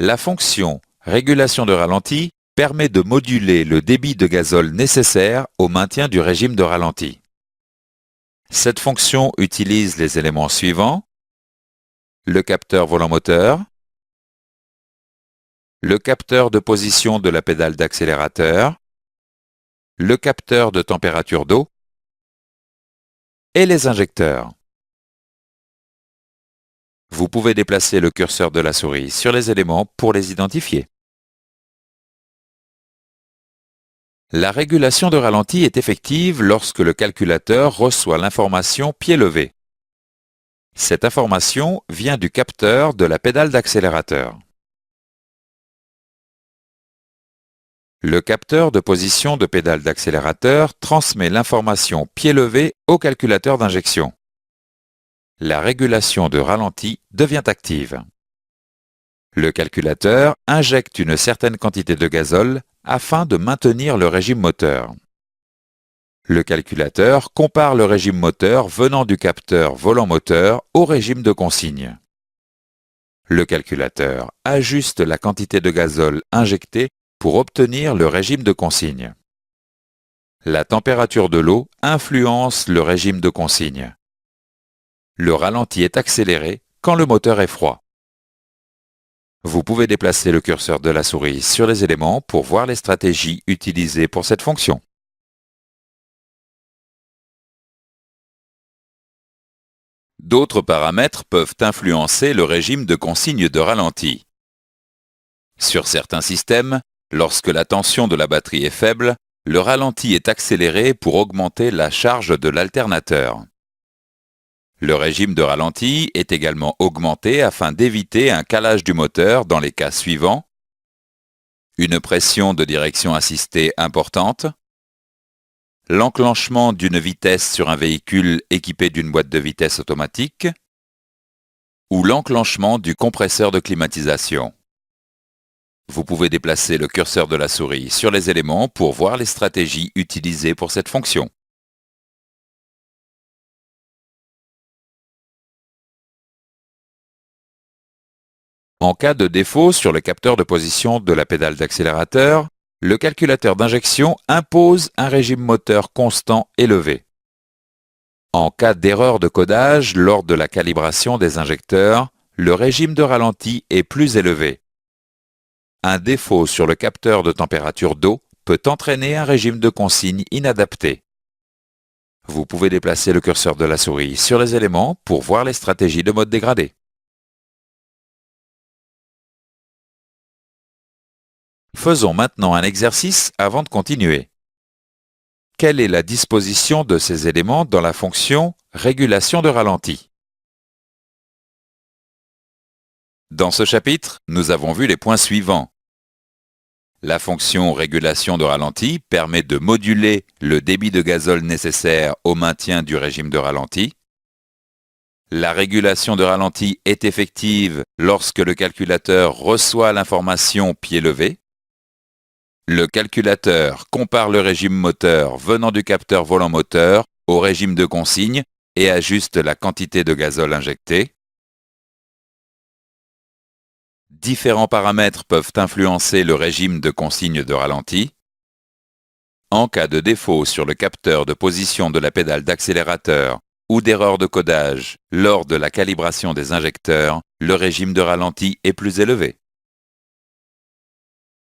La fonction régulation de ralenti permet de moduler le débit de gazole nécessaire au maintien du régime de ralenti. Cette fonction utilise les éléments suivants: le capteur volant-moteur, le capteur de position de la pédale d'accélérateur, le capteur de température d'eau et les injecteurs. Vous pouvez déplacer le curseur de la souris sur les éléments pour les identifier. La régulation de ralenti est effective lorsque le calculateur reçoit l'information pied levé. Cette information vient du capteur de la pédale d'accélérateur. Le capteur de position de pédale d'accélérateur transmet l'information pied levé au calculateur d'injection. La régulation de ralenti devient active. Le calculateur injecte une certaine quantité de gazole afin de maintenir le régime moteur. Le calculateur compare le régime moteur venant du capteur volant-moteur au régime de consigne. Le calculateur ajuste la quantité de gazole injectée pour obtenir le régime de consigne. La température de l'eau influence le régime de consigne. Le ralenti est accéléré quand le moteur est froid. Vous pouvez déplacer le curseur de la souris sur les éléments pour voir les stratégies utilisées pour cette fonction. D'autres paramètres peuvent influencer le régime de consigne de ralenti. Sur certains systèmes, lorsque la tension de la batterie est faible, le ralenti est accéléré pour augmenter la charge de l'alternateur. Le régime de ralenti est également augmenté afin d'éviter un calage du moteur dans les cas suivants: une pression de direction assistée importante, l'enclenchement d'une vitesse sur un véhicule équipé d'une boîte de vitesse automatique, ou l'enclenchement du compresseur de climatisation. Vous pouvez déplacer le curseur de la souris sur les éléments pour voir les stratégies utilisées pour cette fonction. En cas de défaut sur le capteur de position de la pédale d'accélérateur, le calculateur d'injection impose un régime moteur constant élevé. En cas d'erreur de codage lors de la calibration des injecteurs, le régime de ralenti est plus élevé. Un défaut sur le capteur de température d'eau peut entraîner un régime de consigne inadapté. Vous pouvez déplacer le curseur de la souris sur les éléments pour voir les stratégies de mode dégradé. Faisons maintenant un exercice avant de continuer. Quelle est la disposition de ces éléments dans la fonction régulation de ralenti? Dans ce chapitre, nous avons vu les points suivants. La fonction régulation de ralenti permet de moduler le débit de gazole nécessaire au maintien du régime de ralenti. La régulation de ralenti est effective lorsque le calculateur reçoit l'information pied levé. Le calculateur compare le régime moteur venant du capteur volant-moteur au régime de consigne et ajuste la quantité de gazole injectée. Différents paramètres peuvent influencer le régime de consigne de ralenti. En cas de défaut sur le capteur de position de la pédale d'accélérateur ou d'erreur de codage lors de la calibration des injecteurs, le régime de ralenti est plus élevé.